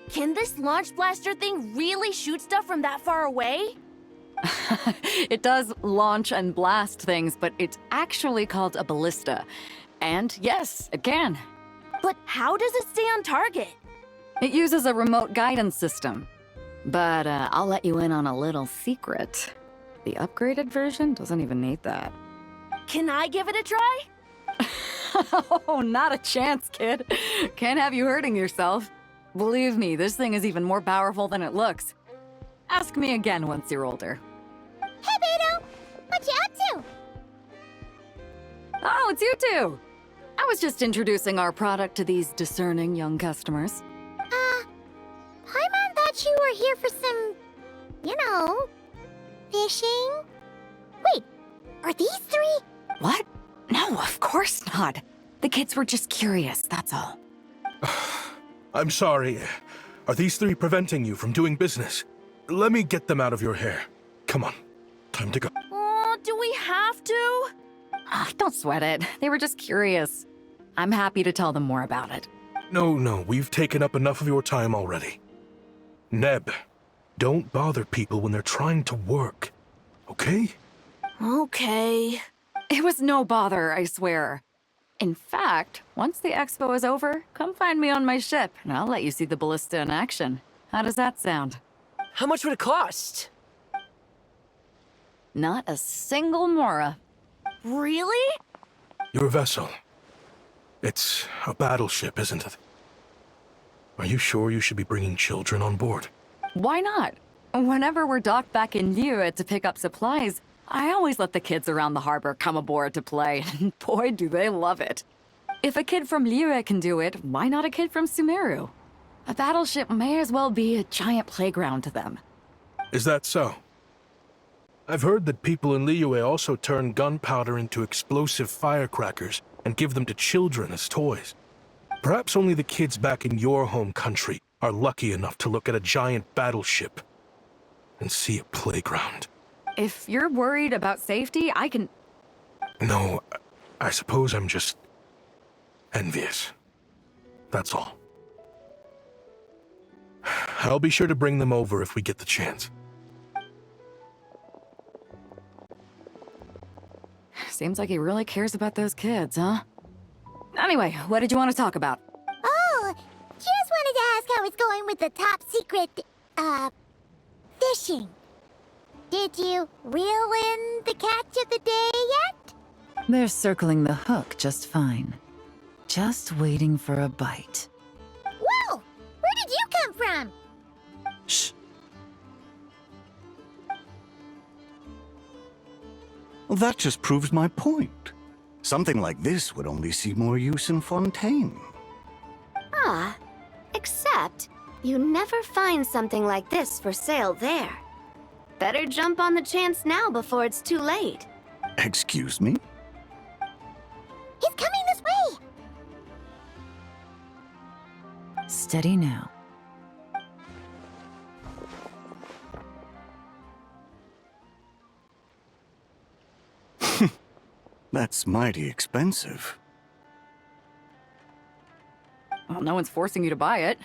Can this launch blaster thing really shoot stuff from that far away? It does launch and blast things, but it's actually called a ballista. And yes, it can. But how does it stay on target? It uses a remote guidance system. But I'll let you in on a little secret. The upgraded version doesn't even need that. Can I give it a try? Oh, not a chance, kid. Can't have you hurting yourself. Believe me, this thing is even more powerful than it looks. Ask me again once you're older. Hey, Beto! What you up to? Oh, it's you two! I was just introducing our product to these discerning young customers. Paimon thought you were here for some, fishing? Wait, are these three? What? No, of course not. The kids were just curious, that's all. I'm sorry. Are these three preventing you from doing business? Let me get them out of your hair. Come on. Time to go. Oh, do we have to? Don't sweat it. They were just curious. I'm happy to tell them more about it. No, we've taken up enough of your time already. Neb, don't bother people when they're trying to work, okay? Okay. It was no bother, I swear. In fact, once the expo is over, come find me on my ship, and I'll let you see the ballista in action. How does that sound? How much would it cost? Not a single mora. Really? Your vessel. It's a battleship, isn't it? Are you sure you should be bringing children on board? Why not? Whenever we're docked back in Liyue to pick up supplies, I always let the kids around the harbor come aboard to play, and boy, do they love it. If a kid from Liyue can do it, why not a kid from Sumeru? A battleship may as well be a giant playground to them. Is that so? I've heard that people in Liyue also turn gunpowder into explosive firecrackers and give them to children as toys. Perhaps only the kids back in your home country are lucky enough to look at a giant battleship and see a playground. If you're worried about safety, I can... No, I suppose I'm just envious. That's all. I'll be sure to bring them over if we get the chance. Seems like he really cares about those kids, huh? Anyway, what did you want to talk about? Oh, just wanted to ask how it's going with the top secret, fishing. Did you reel in the catch of the day yet? They're circling the hook just fine. Just waiting for a bite. Whoa! Where did you come from? Shh. Well, that just proves my point. Something like this would only see more use in Fontaine. Except you never find something like this for sale there. Better jump on the chance now before it's too late. Excuse me? He's coming this way! Steady now. That's mighty expensive. Well, no one's forcing you to buy it.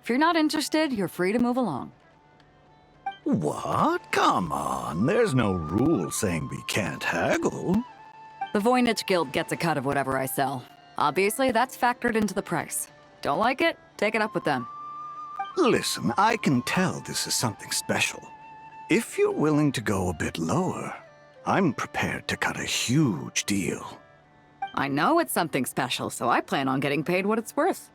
If you're not interested, you're free to move along. What? Come on, there's no rule saying we can't haggle. The Voynich Guild gets a cut of whatever I sell. Obviously, that's factored into the price. Don't like it? Take it up with them. Listen, I can tell this is something special. If you're willing to go a bit lower, I'm prepared to cut a huge deal. I know it's something special, so I plan on getting paid what it's worth.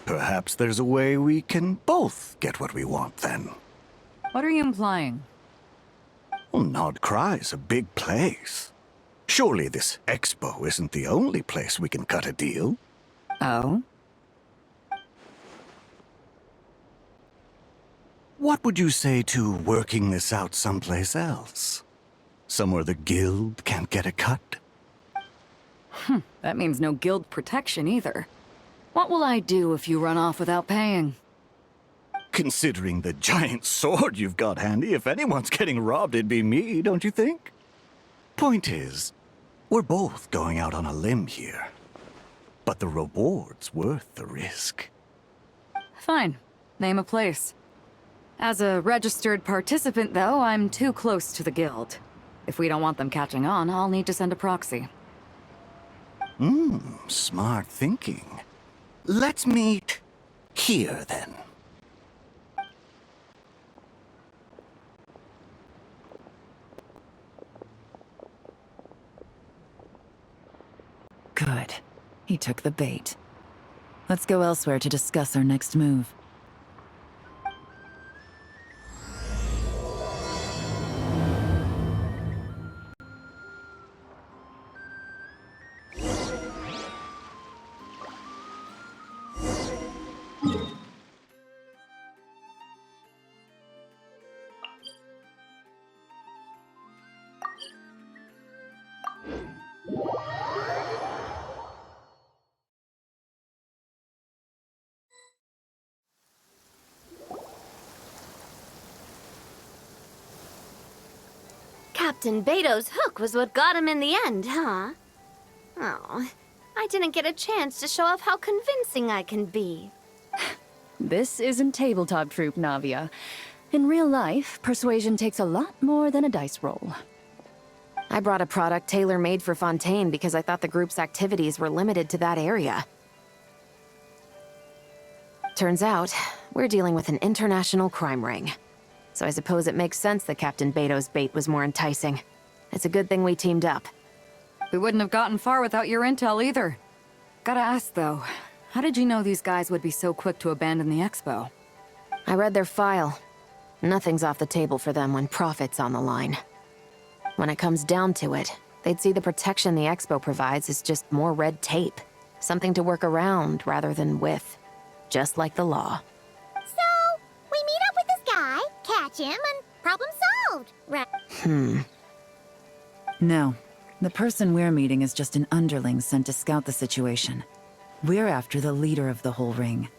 Perhaps there's a way we can both get what we want then. What are you implying? Well, Nod Cry's a big place. Surely this expo isn't the only place we can cut a deal. Oh? What would you say to working this out someplace else? Somewhere the guild can't get a cut? That means no guild protection either. What will I do if you run off without paying? Considering the giant sword you've got handy, if anyone's getting robbed, it'd be me, don't you think? Point is, we're both going out on a limb here. But the reward's worth the risk. Fine. Name a place. As a registered participant, though, I'm too close to the guild. If we don't want them catching on, I'll need to send a proxy. Smart thinking. Let's meet here, then. Good. He took the bait. Let's go elsewhere to discuss our next move. Captain Beto's hook was what got him in the end, huh? Oh, I didn't get a chance to show off how convincing I can be. This isn't tabletop troop, Navia. In real life, persuasion takes a lot more than a dice roll. I brought a product tailor-made for Fontaine because I thought the group's activities were limited to that area. Turns out, we're dealing with an international crime ring. So I suppose it makes sense that Captain Beto's bait was more enticing. It's a good thing we teamed up. We wouldn't have gotten far without your intel either. Gotta ask, though, how did you know these guys would be so quick to abandon the expo? I read their file. Nothing's off the table for them when profit's on the line. When it comes down to it, they'd see the protection the expo provides as just more red tape. Something to work around rather than with. Just like the law. So, we meet up with this guy, catch him, and problem solved, right? No. The person we're meeting is just an underling sent to scout the situation. We're after the leader of the whole ring.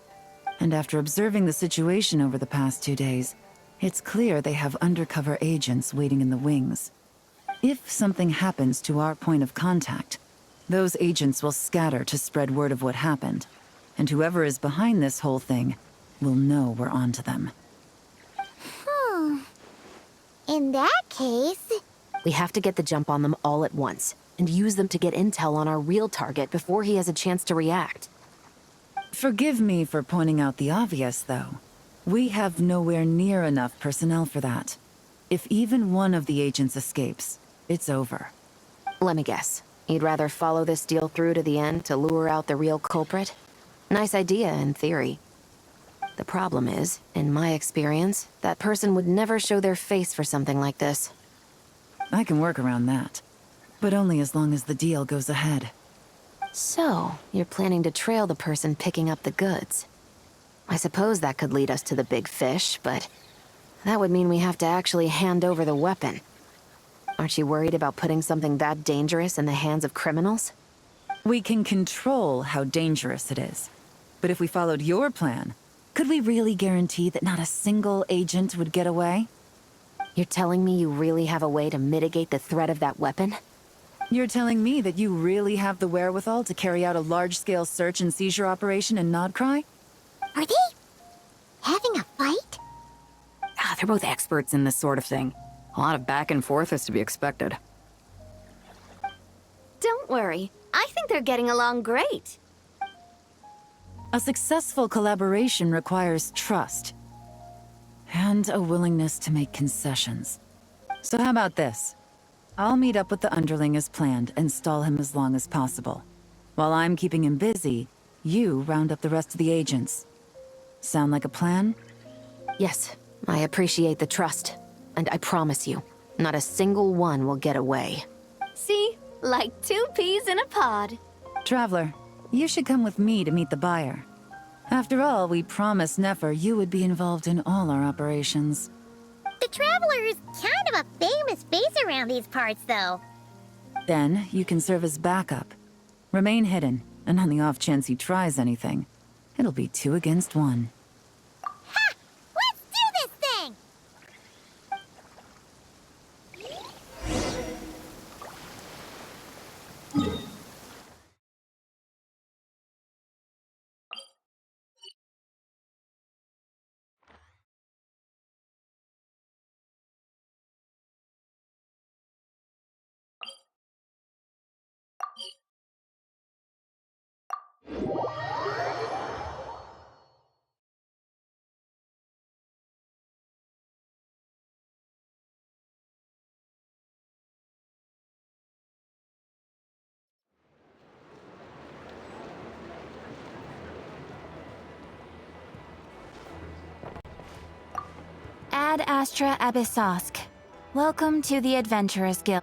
And after observing the situation over the past 2 days, it's clear they have undercover agents waiting in the wings. If something happens to our point of contact, those agents will scatter to spread word of what happened. And whoever is behind this whole thing will know we're onto them. In that case... We have to get the jump on them all at once, and use them to get intel on our real target before he has a chance to react. Forgive me for pointing out the obvious, though. We have nowhere near enough personnel for that. If even one of the agents escapes, it's over. Let me guess. You'd rather follow this deal through to the end to lure out the real culprit? Nice idea, in theory. The problem is, in my experience, that person would never show their face for something like this. I can work around that. But only as long as the deal goes ahead. So, you're planning to trail the person picking up the goods. I suppose that could lead us to the big fish, but that would mean we have to actually hand over the weapon. Aren't you worried about putting something that dangerous in the hands of criminals? We can control how dangerous it is. But if we followed your plan, could we really guarantee that not a single agent would get away? You're telling me you really have a way to mitigate the threat of that weapon? You're telling me that you really have the wherewithal to carry out a large-scale search and seizure operation in Nodcry? Are they having a fight? They're both experts in this sort of thing. A lot of back and forth is to be expected. Don't worry. I think they're getting along great. A successful collaboration requires trust. And a willingness to make concessions. So how about this? I'll meet up with the underling as planned and stall him as long as possible. While I'm keeping him busy, you round up the rest of the agents. Sound like a plan? Yes, I appreciate the trust. And I promise you, not a single one will get away. See? Like 2 peas in a pod. Traveler, you should come with me to meet the buyer. After all, we promised Nefer you would be involved in all our operations. The Traveler is kind of a famous face around these parts, though. Then, you can serve as backup. Remain hidden, and on the off chance he tries anything, it'll be 2 against 1. Ad Astra Abyssosk. Welcome to the Adventurers Guild.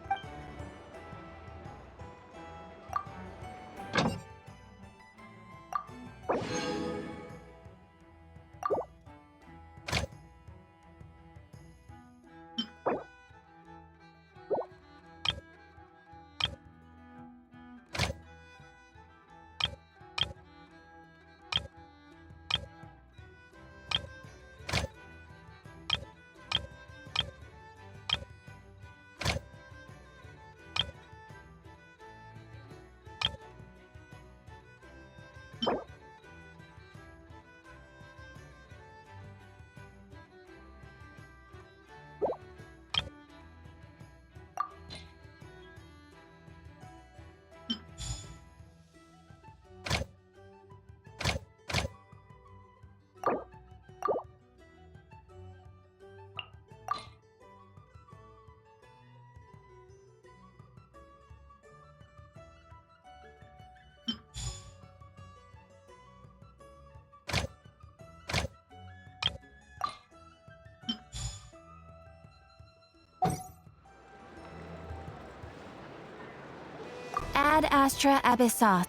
Ad Astra Abyssosk.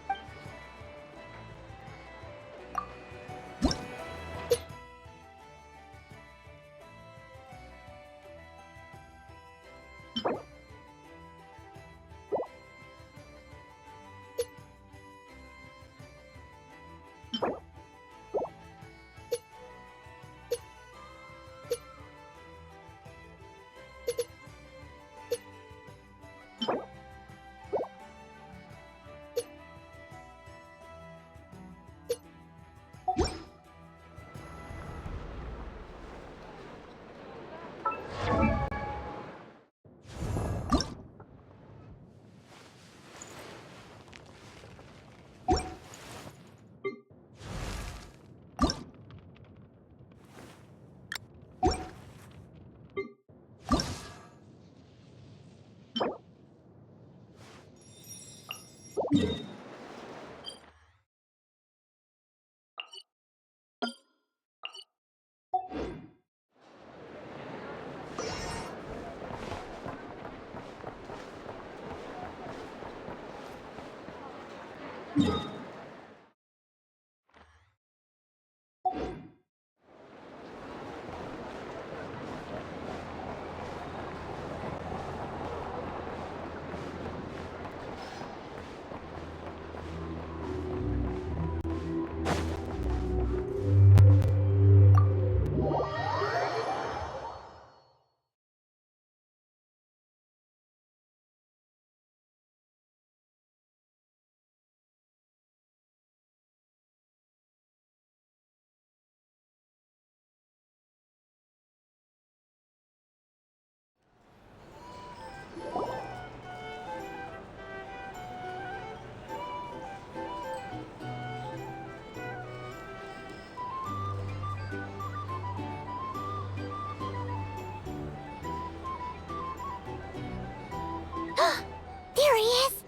There he is!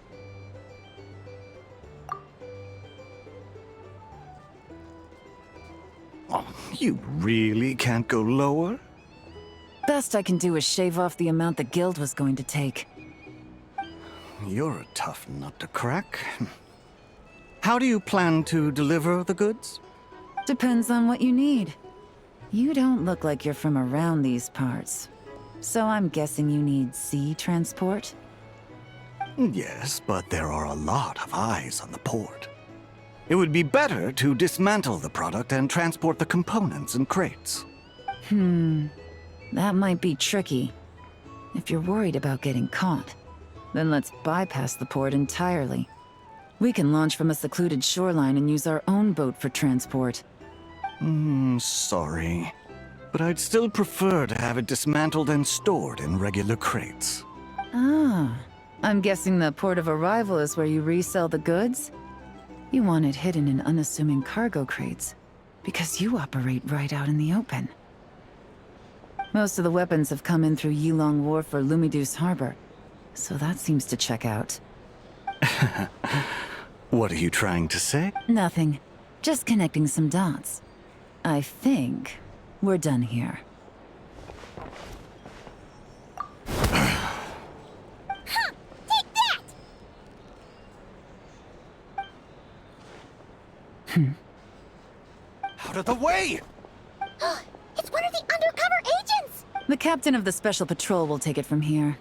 Oh, you really can't go lower? Best I can do is shave off the amount the guild was going to take. You're a tough nut to crack. How do you plan to deliver the goods? Depends on what you need. You don't look like you're from around these parts. So I'm guessing you need sea transport? Yes, but there are a lot of eyes on the port. It would be better to dismantle the product and transport the components in crates. That might be tricky. If you're worried about getting caught, then let's bypass the port entirely. We can launch from a secluded shoreline and use our own boat for transport. Sorry. But I'd still prefer to have it dismantled and stored in regular crates. Ah, I'm guessing the port of arrival is where you resell the goods? You want it hidden in unassuming cargo crates, because you operate right out in the open. Most of the weapons have come in through Yilong Wharf or Lumiduce Harbor, so that seems to check out. What are you trying to say? Nothing. Just connecting some dots. I think we're done here. Out of the way! It's one of the undercover agents! The captain of the Special Patrol will take it from here.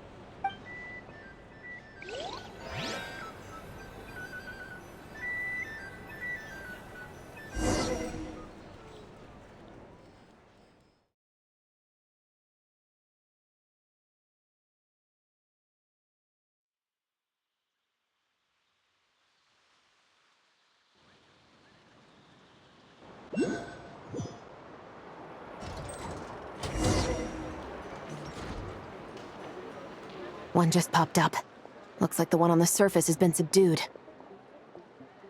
One just popped up. Looks like the one on the surface has been subdued.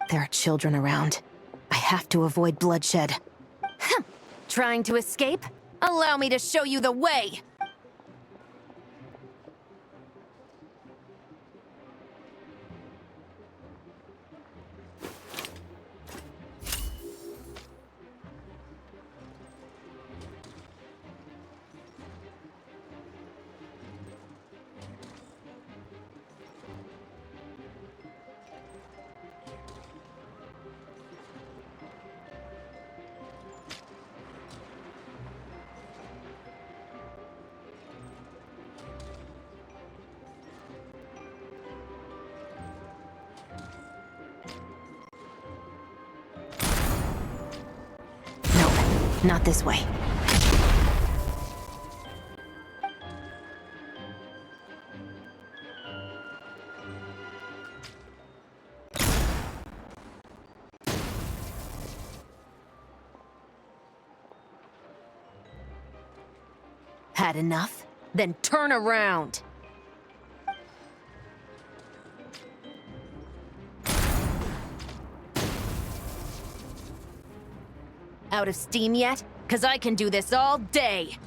There are children around. I have to avoid bloodshed. Trying to escape? Allow me to show you the way! Not this way. Had enough? Then turn around! Out of steam yet? 'Cause I can do this all day!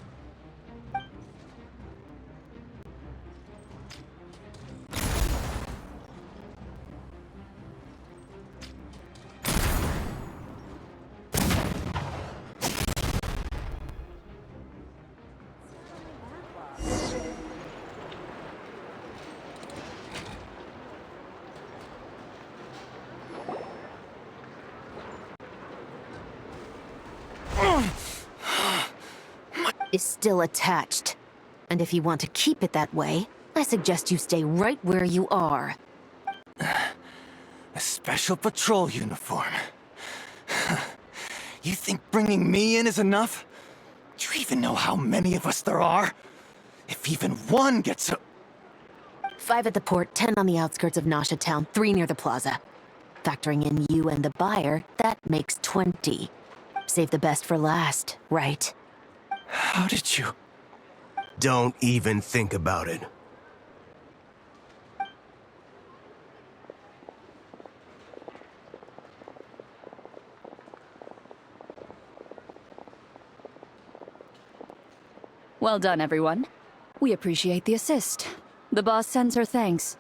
Is still attached. And if you want to keep it that way, I suggest you stay right where you are. A special patrol uniform. You think bringing me in is enough? Do you even know how many of us there are? If even one gets a... 5 at the port, 10 on the outskirts of Nasha Town, 3 near the plaza. Factoring in you and the buyer, that makes 20. Save the best for last, right? How did you... Don't even think about it. Well done, everyone. We appreciate the assist. The boss sends her thanks.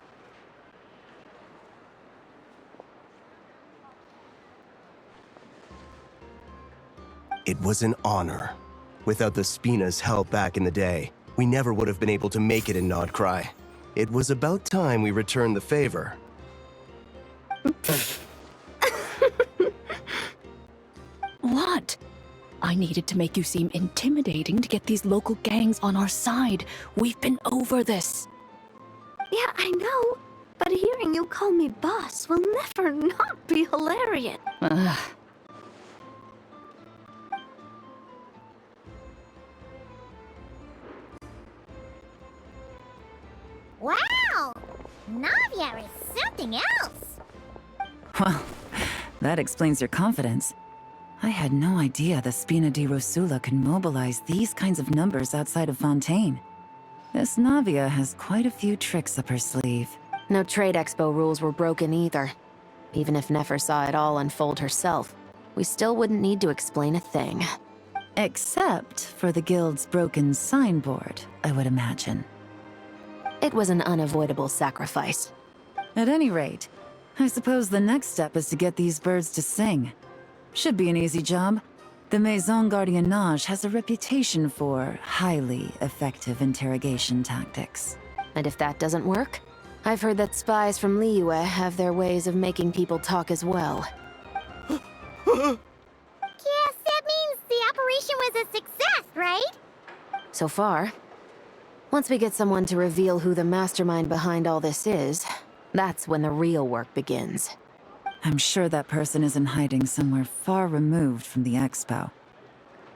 It was an honor. Without the Spina's help back in the day, we never would have been able to make it in Nodcry. It was about time we returned the favor. What? I needed to make you seem intimidating to get these local gangs on our side. We've been over this. Yeah, I know. But hearing you call me boss will never not be hilarious. Ugh. Wow! Navia is something else! Well, that explains your confidence. I had no idea the Spina di Rosula could mobilize these kinds of numbers outside of Fontaine. This Navia has quite a few tricks up her sleeve. No trade expo rules were broken either. Even if Nefer saw it all unfold herself, we still wouldn't need to explain a thing. Except for the guild's broken signboard, I would imagine. It was an unavoidable sacrifice. At any rate, I suppose the next step is to get these birds to sing. Should be an easy job. The Maison Gardiennage has a reputation for highly effective interrogation tactics. And if that doesn't work, I've heard that spies from Liyue have their ways of making people talk as well. Guess that means the operation was a success, right? So far. Once we get someone to reveal who the mastermind behind all this is, that's when the real work begins. I'm sure that person is in hiding somewhere far removed from the expo.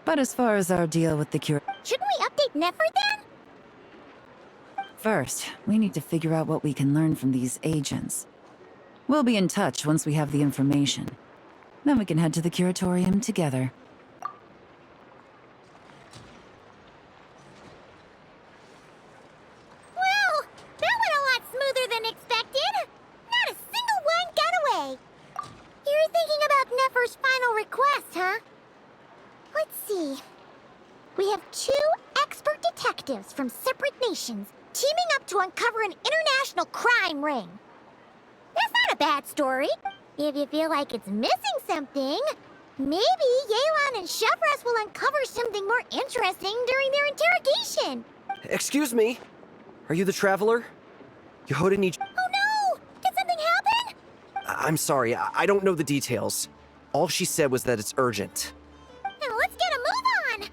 But as far as our deal with the cure... Shouldn't we update Nefer then? First, we need to figure out what we can learn from these agents. We'll be in touch once we have the information. Then we can head to the curatorium together. Well, that went a lot smoother than expected. Not a single one got away. You're thinking about Nefer's final request, huh? Let's see. We have 2 expert detectives from separate nations teaming up to uncover an international crime ring. That's not a bad story. If you feel like it's missing something, maybe Yelan and Chevras will uncover something more interesting during their interrogation. Excuse me? Are you the traveler? Yehoda needs... Oh no! Did something happen? I'm sorry, I don't know the details. All she said was that it's urgent. Now let's get a move on!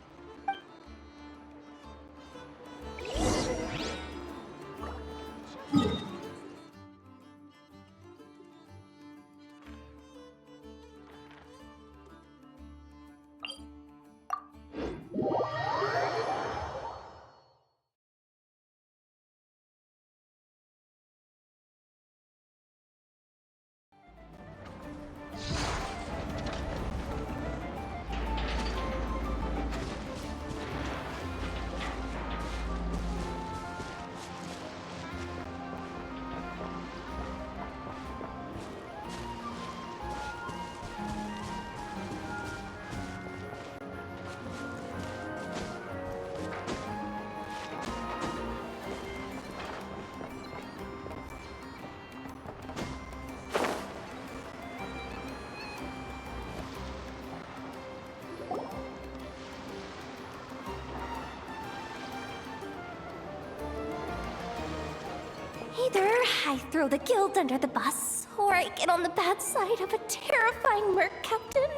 Either I throw the guild under the bus, or I get on the bad side of a terrifying merc captain.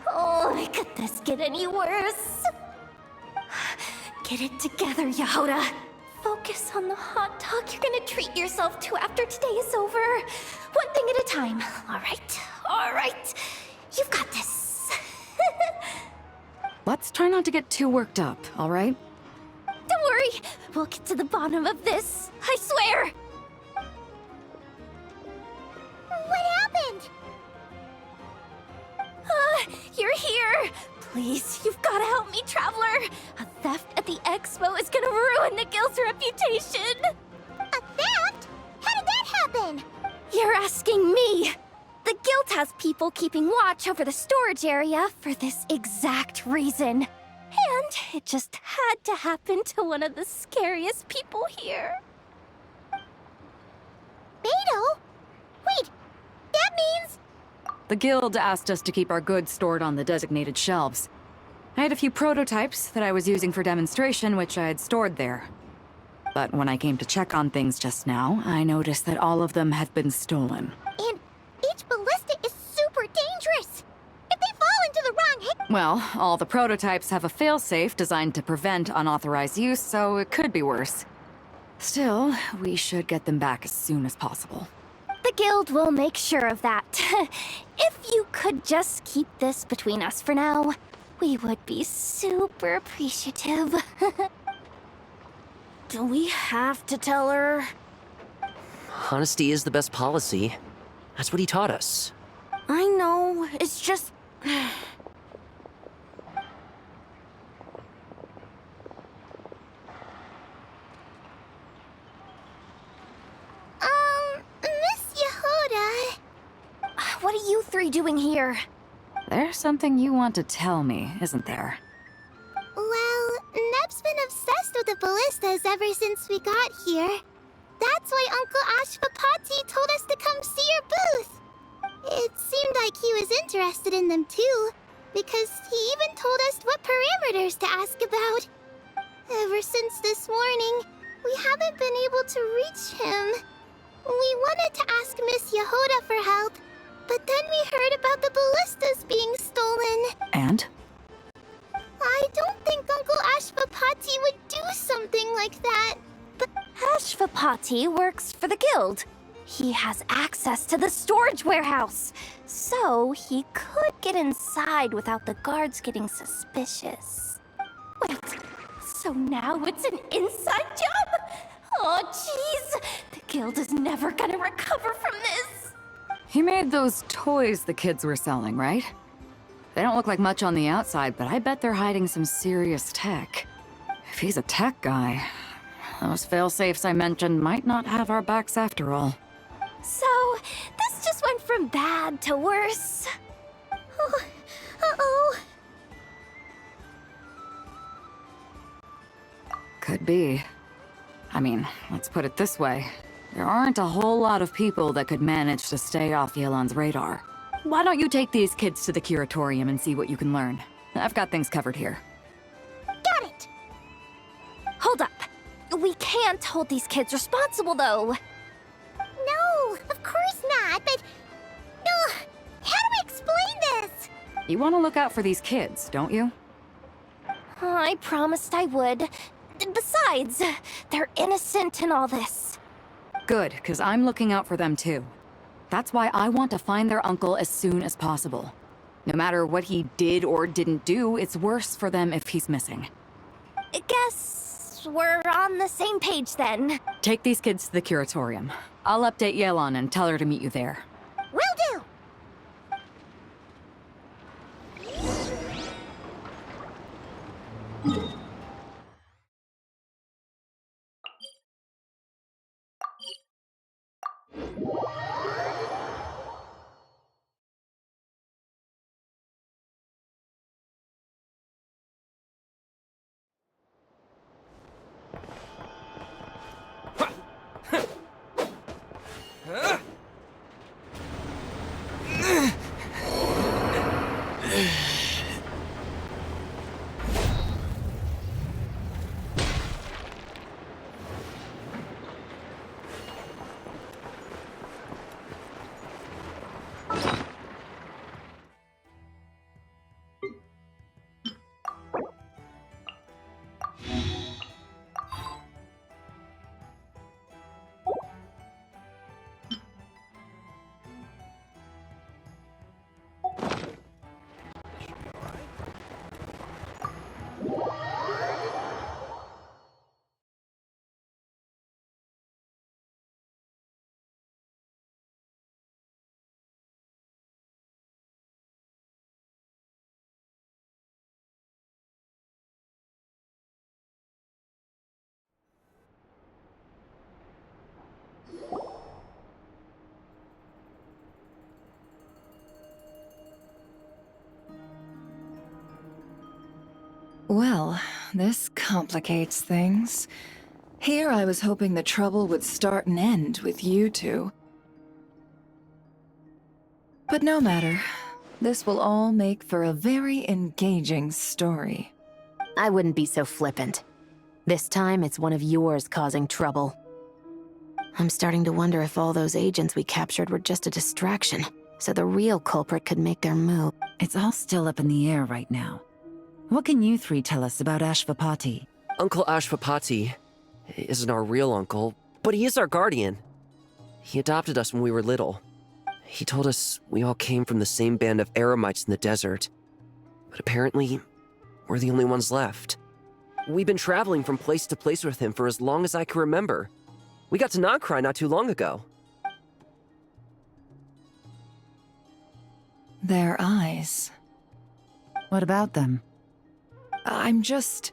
Oh, could this get any worse? Get it together, Yehoda. Focus on the hot dog you're gonna treat yourself to after today is over. One thing at a time. All right. You've got this. Let's try not to get too worked up, all right? Don't worry, we'll get to the bottom of this. I swear. What happened? You're here! Please, you've gotta help me, Traveler! A theft at the expo is gonna ruin the guild's reputation! A theft? How did that happen? You're asking me! The guild has people keeping watch over the storage area for this exact reason. And it just had to happen to one of the scariest people here. Beto? Wait, that means... The guild asked us to keep our goods stored on the designated shelves. I had a few prototypes that I was using for demonstration, which I had stored there. But when I came to check on things just now, I noticed that all of them had been stolen. And each ballista is super dangerous! If they fall into the wrong hand... Well, all the prototypes have a failsafe designed to prevent unauthorized use, so it could be worse. Still, we should get them back as soon as possible. The guild will make sure of that. If you could just keep this between us for now, we would be super appreciative. Do we have to tell her? Honesty is the best policy. That's what he taught us. I know, it's just... Miss Yehoda... What are you three doing here? There's something you want to tell me, isn't there? Well, Neb's been obsessed with the ballistas ever since we got here. That's why Uncle Ashvapati told us to come see your booth. It seemed like he was interested in them too, because he even told us what parameters to ask about. Ever since this morning, we haven't been able to reach him. We wanted to ask Miss Yehoda for help, but then we heard about the ballistas being And? I don't think Uncle Ashvapati would do something like that. But Ashvapati works for the guild. He has access to the storage warehouse, so he could get inside without the guards getting suspicious. Wait, so now it's an inside job? Oh, jeez. The guild is never gonna recover from this. He made those toys the kids were selling, right? They don't look like much on the outside, but I bet they're hiding some serious tech. If he's a tech guy, those fail-safes I mentioned might not have our backs after all. So, this just went from bad to worse. Oh, uh-oh. Could be. I mean, let's put it this way. There aren't a whole lot of people that could manage to stay off Yelan's radar. Why don't you take these kids to the curatorium and see what you can learn? I've got things covered here. Got it! Hold up. We can't hold these kids responsible, though. No, of course not, but... how do we explain this? You want to look out for these kids, don't you? I promised I would. Besides, they're innocent in all this. Good, because I'm looking out for them too. That's why I want to find their uncle as soon as possible. No matter what he did or didn't do, it's worse for them if he's missing. I guess we're on the same page then. Take these kids to the curatorium. I'll update Yelan and tell her to meet you there. Will do! Well, this complicates things. Here I was hoping the trouble would start and end with you two. But no matter. This will all make for a very engaging story. I wouldn't be so flippant. This time, it's one of yours causing trouble. I'm starting to wonder if all those agents we captured were just a distraction, so the real culprit could make their move. It's all still up in the air right now. What can you three tell us about Ashvapati? Uncle Ashvapati isn't our real uncle, but he is our guardian. He adopted us when we were little. He told us we all came from the same band of eremites in the desert. But apparently, we're the only ones left. We've been traveling from place to place with him for as long as I can remember. We got to Nagcry not too long ago. Their eyes. What about them? I'm just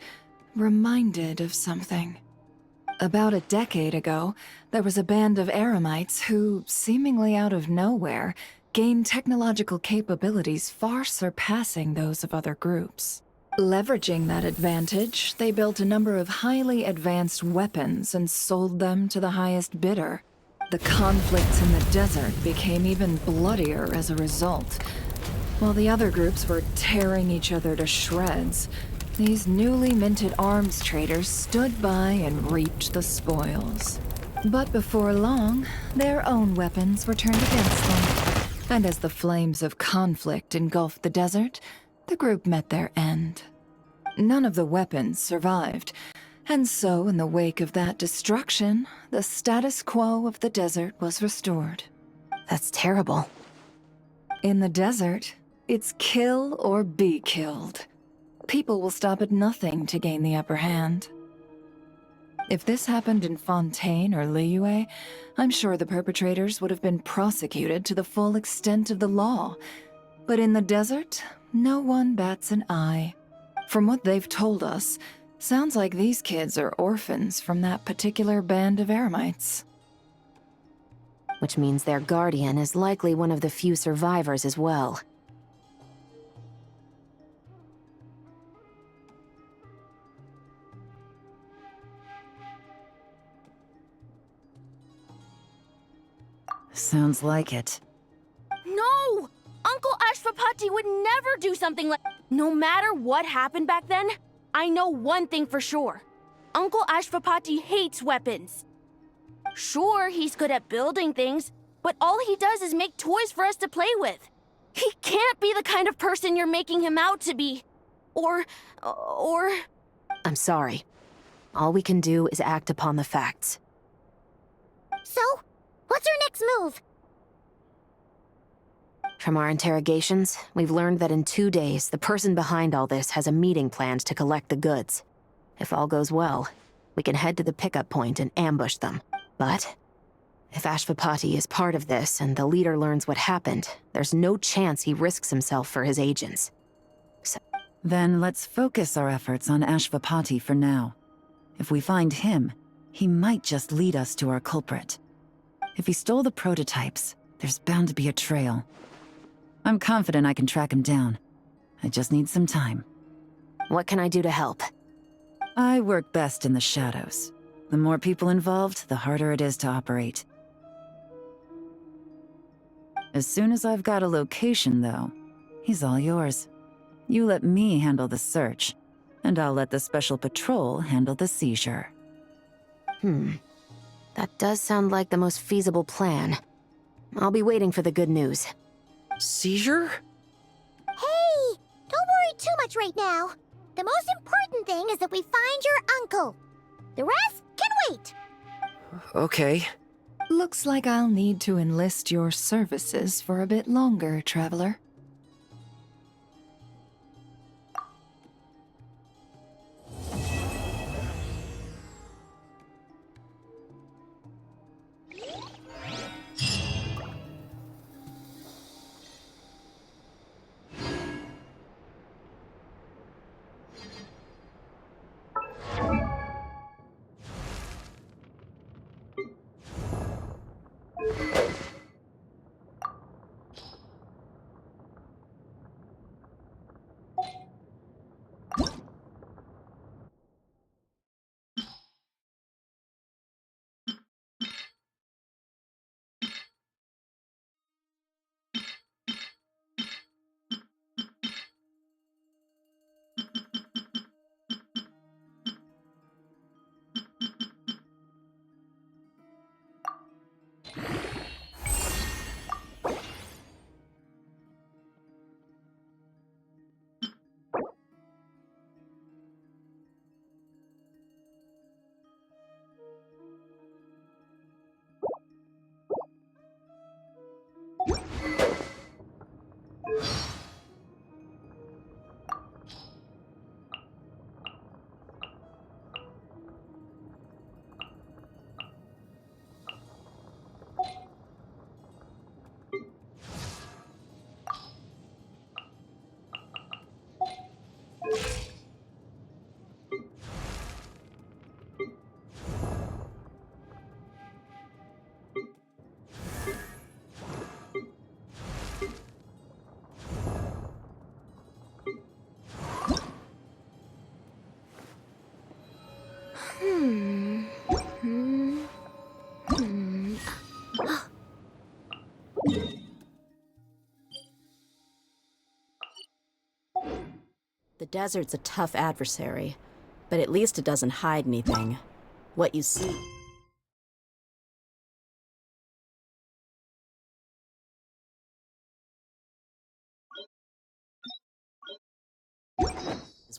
reminded of something. About a decade ago, there was a band of eremites who, seemingly out of nowhere, gained technological capabilities far surpassing those of other groups. Leveraging that advantage, they built a number of highly advanced weapons and sold them to the highest bidder. The conflicts in the desert became even bloodier as a result. While the other groups were tearing each other to shreds, these newly minted arms traders stood by and reaped the spoils. But before long, their own weapons were turned against them. And as the flames of conflict engulfed the desert, The group met their end. None of the weapons survived, and so in the wake of that destruction, the status quo of the desert was restored. That's terrible. In the desert, it's kill or be killed. People will stop at nothing to gain the upper hand. If this happened in Fontaine or Liyue, I'm sure the perpetrators would have been prosecuted to the full extent of the law. But in the desert, no one bats an eye. From what they've told us, sounds like these kids are orphans from that particular band of Eremites. Which means their guardian is likely one of the few survivors as well. Sounds like it. No! Uncle Ashwapati would never do something like... No matter what happened back then, I know one thing for sure. Uncle Ashwapati hates weapons. Sure, he's good at building things, but all he does is make toys for us to play with. He can't be the kind of person you're making him out to be. Or... I'm sorry. All we can do is act upon the facts. So, what's our next move? From our interrogations, we've learned that in 2 days, the person behind all this has a meeting planned to collect the goods. If all goes well, we can head to the pickup point and ambush them. But if Ashwapati is part of this and the leader learns what happened, there's no chance he risks himself for his agents. Then let's focus our efforts on Ashwapati for now. If we find him, he might just lead us to our culprit. If he stole the prototypes, there's bound to be a trail. I'm confident I can track him down. I just need some time. What can I do to help? I work best in the shadows. The more people involved, the harder it is to operate. As soon as I've got a location, though, he's all yours. You let me handle the search, and I'll let the special patrol handle the seizure. That does sound like the most feasible plan. I'll be waiting for the good news. Seizure? Hey! Don't worry too much right now. The most important thing is that we find your uncle. The rest can wait. Okay. Looks like I'll need to enlist your services for a bit longer, Traveler. The desert's a tough adversary, but at least it doesn't hide anything. What you see...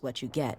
is what you get.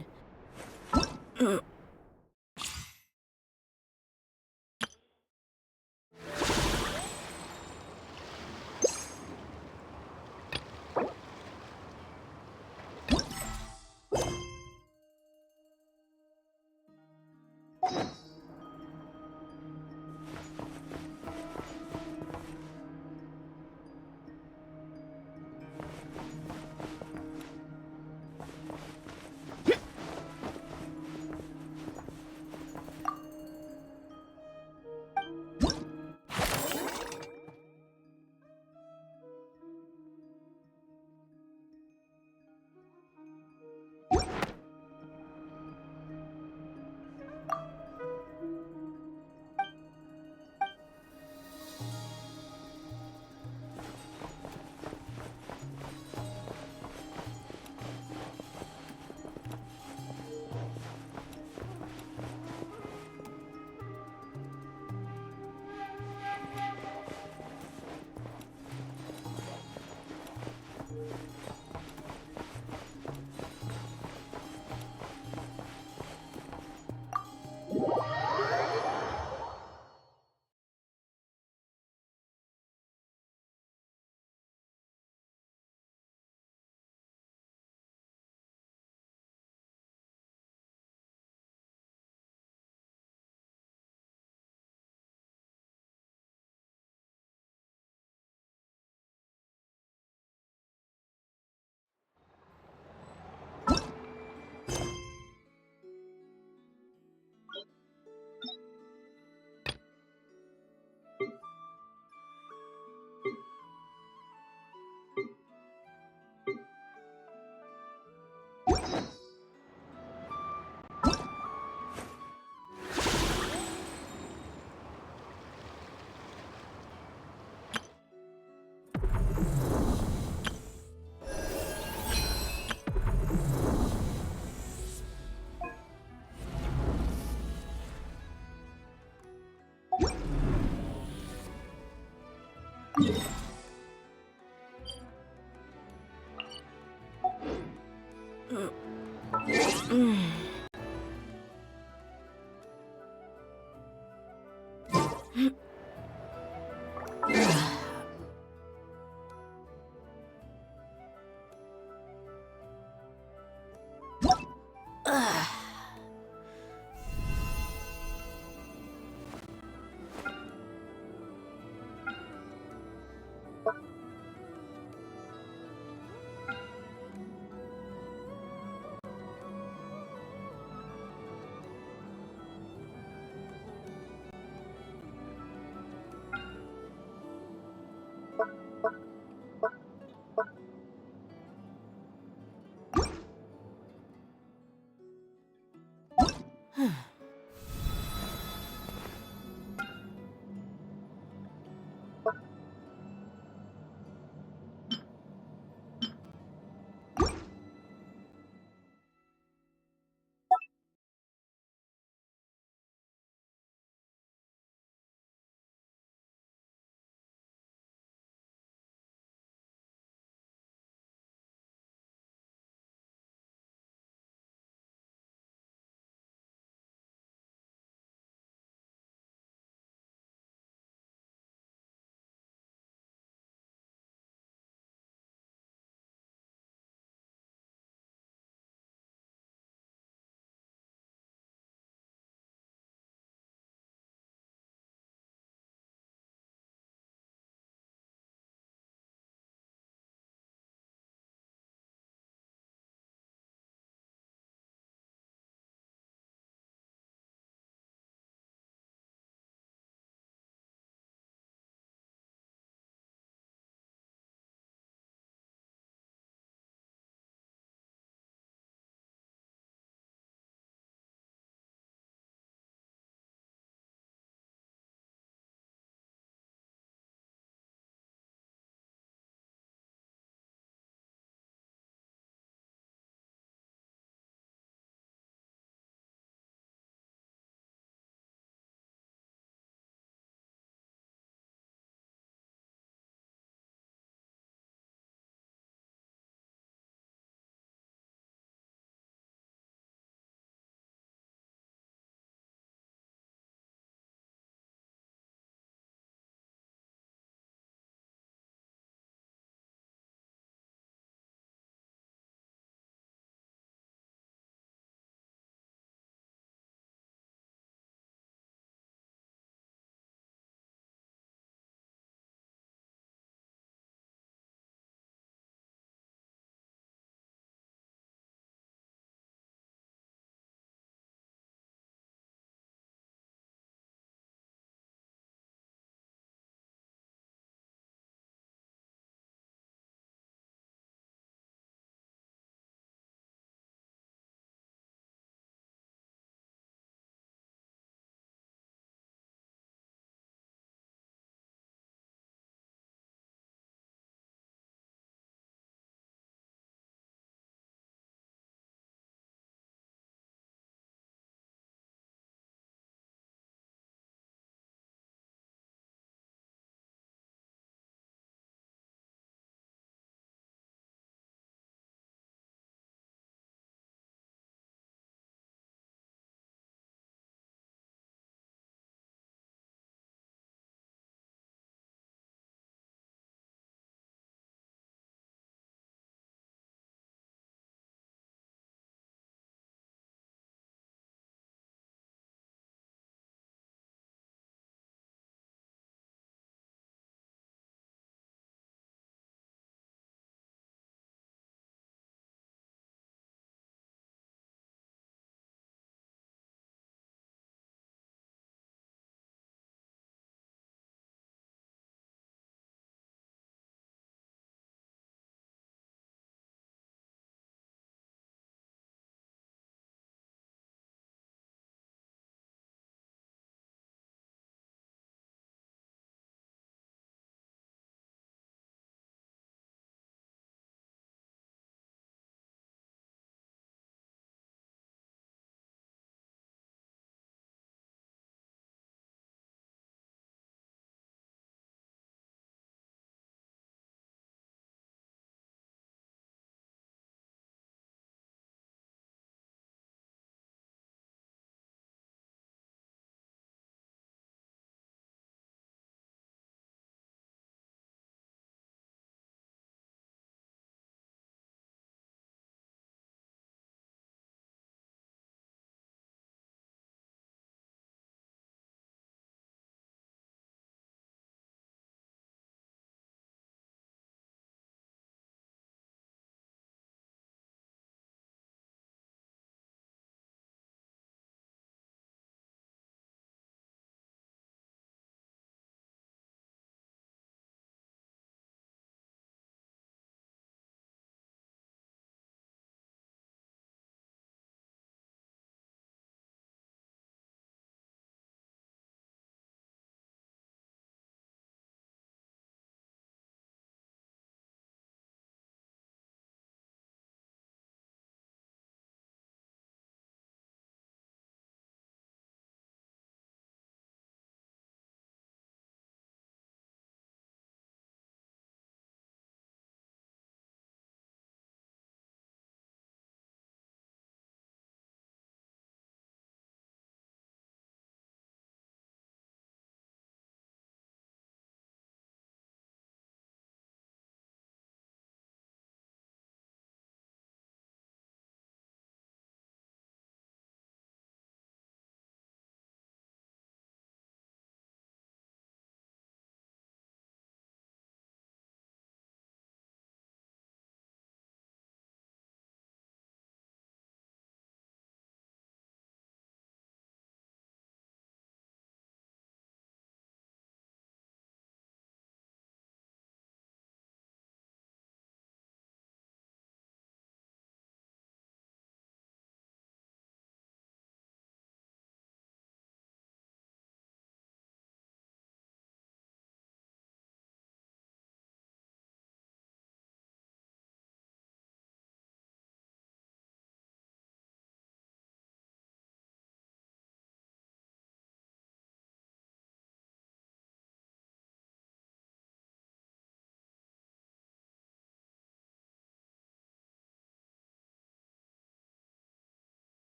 Ugh.